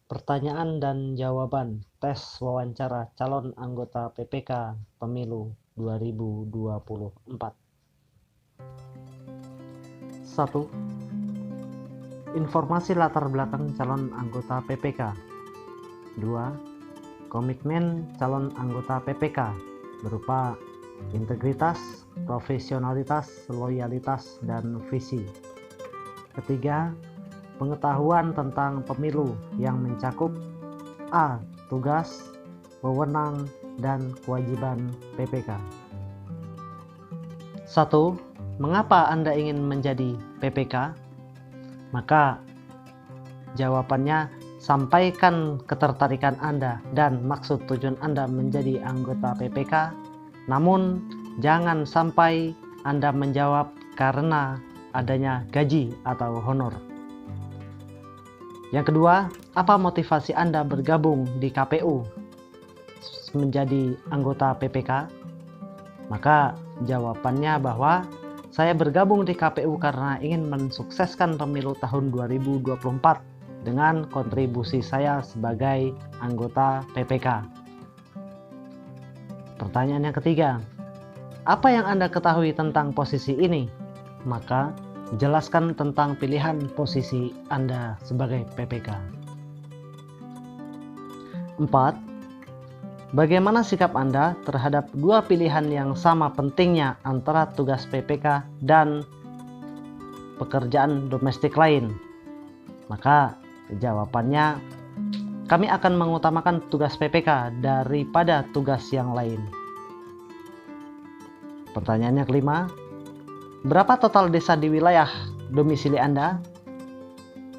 Pertanyaan dan jawaban tes wawancara calon anggota PPK Pemilu 2024. 1. Informasi latar belakang calon anggota PPK. 2. Komitmen calon anggota PPK berupa integritas, profesionalitas, loyalitas, dan visi. Ketiga, pengetahuan tentang pemilu yang mencakup A. Tugas, wewenang, dan kewajiban PPK. 1. Mengapa Anda ingin menjadi PPK? Maka jawabannya, sampaikan ketertarikan Anda dan maksud tujuan Anda menjadi anggota PPK, namun jangan sampai Anda menjawab karena adanya gaji atau honor. Yang kedua, apa motivasi Anda bergabung di KPU menjadi anggota PPK? Maka jawabannya bahwa saya bergabung di KPU karena ingin mensukseskan pemilu tahun 2024 dengan kontribusi saya sebagai anggota PPK. Pertanyaan yang ketiga, apa yang Anda ketahui tentang posisi ini? Maka jelaskan tentang pilihan posisi Anda sebagai PPK. 4. Bagaimana sikap Anda terhadap dua pilihan yang sama pentingnya antara tugas PPK dan pekerjaan domestik lain? Maka jawabannya, kami akan mengutamakan tugas PPK daripada tugas yang lain. Pertanyaannya kelima, berapa total desa di wilayah domisili Anda?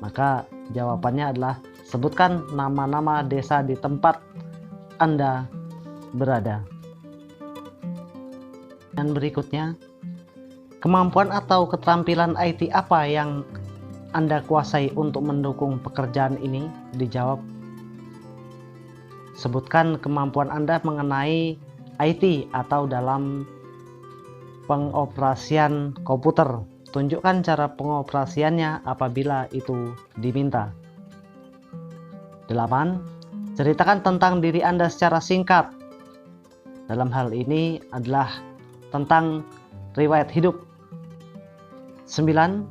Maka jawabannya adalah sebutkan nama-nama desa di tempat Anda berada. Dan berikutnya, kemampuan atau keterampilan IT apa yang Anda kuasai untuk mendukung pekerjaan ini? Dijawab, sebutkan kemampuan Anda mengenai IT atau dalam pengoperasian komputer. Tunjukkan cara pengoperasiannya apabila itu diminta. 8. Ceritakan tentang diri Anda secara singkat. Dalam hal ini adalah tentang riwayat hidup. 9.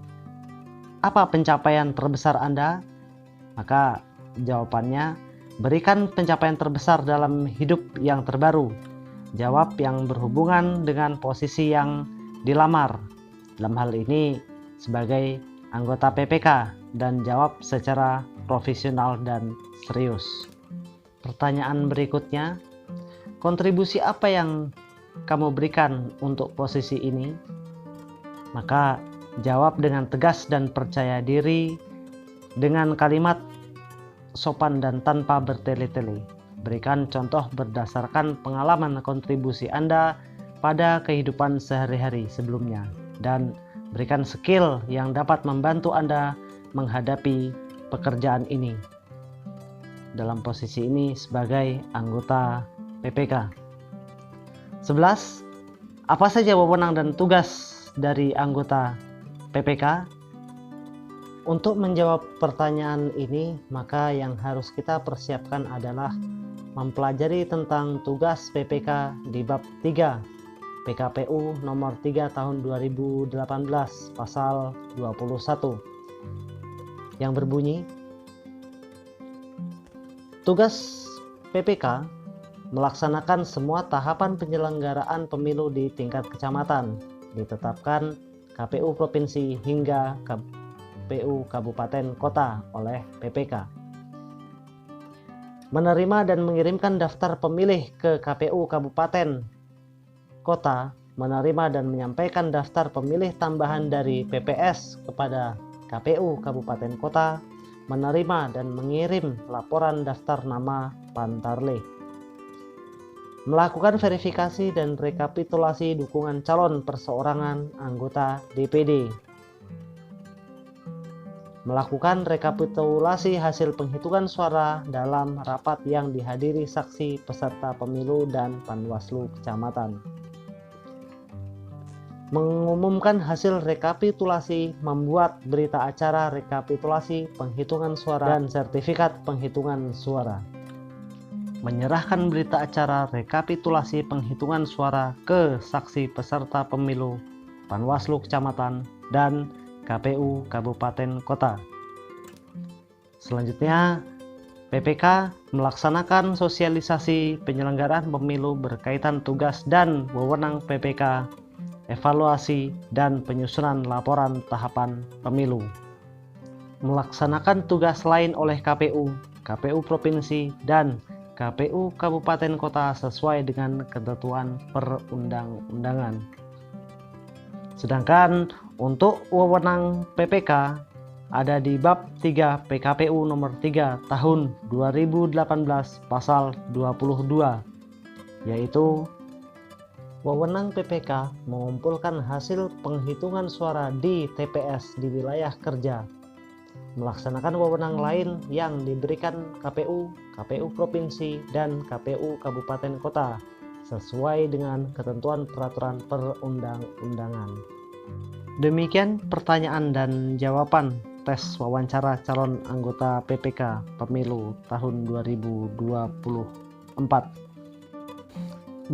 Apa pencapaian terbesar Anda? Maka jawabannya, berikan pencapaian terbesar dalam hidup yang terbaru. Jawab yang berhubungan dengan posisi yang dilamar, dalam hal ini sebagai anggota PPK, dan jawab secara profesional dan serius. Pertanyaan berikutnya, kontribusi apa yang kamu berikan untuk posisi ini? Maka jawab dengan tegas dan percaya diri dengan kalimat sopan dan tanpa bertele-tele. Berikan contoh berdasarkan pengalaman kontribusi Anda pada kehidupan sehari-hari sebelumnya, dan berikan skill yang dapat membantu Anda menghadapi pekerjaan ini dalam posisi ini sebagai anggota PPK. 11. Apa saja wewenang dan tugas dari anggota PPK? Untuk menjawab pertanyaan ini, maka yang harus kita persiapkan adalah mempelajari tentang tugas PPK di bab 3 PKPU nomor 3 tahun 2018 pasal 21 yang berbunyi, tugas PPK melaksanakan semua tahapan penyelenggaraan pemilu di tingkat kecamatan, ditetapkan KPU provinsi hingga KPU kabupaten kota oleh PPK. Menerima dan mengirimkan daftar pemilih ke KPU kabupaten kota, menerima dan menyampaikan daftar pemilih tambahan dari PPS kepada KPU kabupaten kota, menerima dan mengirim laporan daftar nama Pantarlih, melakukan verifikasi dan rekapitulasi dukungan calon perseorangan anggota DPD, melakukan rekapitulasi hasil penghitungan suara dalam rapat yang dihadiri saksi peserta pemilu dan Panwaslu kecamatan, mengumumkan hasil rekapitulasi, membuat berita acara rekapitulasi penghitungan suara dan sertifikat penghitungan suara, menyerahkan berita acara rekapitulasi penghitungan suara ke saksi peserta pemilu, Panwaslu Kecamatan, dan KPU Kabupaten Kota. Selanjutnya, PPK melaksanakan sosialisasi penyelenggaraan pemilu berkaitan tugas dan wewenang PPK, evaluasi dan penyusunan laporan tahapan pemilu. Melaksanakan tugas lain oleh KPU, KPU Provinsi, dan KPU Kabupaten Kota sesuai dengan ketentuan perundang-undangan. Sedangkan untuk wewenang PPK ada di bab 3 PKPU nomor 3 tahun 2018 pasal 22, yaitu wewenang PPK mengumpulkan hasil penghitungan suara di TPS di wilayah kerja, melaksanakan wewenang lain yang diberikan KPU, KPU Provinsi, dan KPU Kabupaten Kota sesuai dengan ketentuan peraturan perundang-undangan. Demikian pertanyaan dan jawaban tes wawancara calon anggota PPK Pemilu tahun 2024.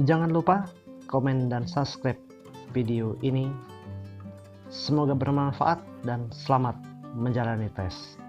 Jangan lupa komen dan subscribe video ini. Semoga bermanfaat dan selamat menjalani tes.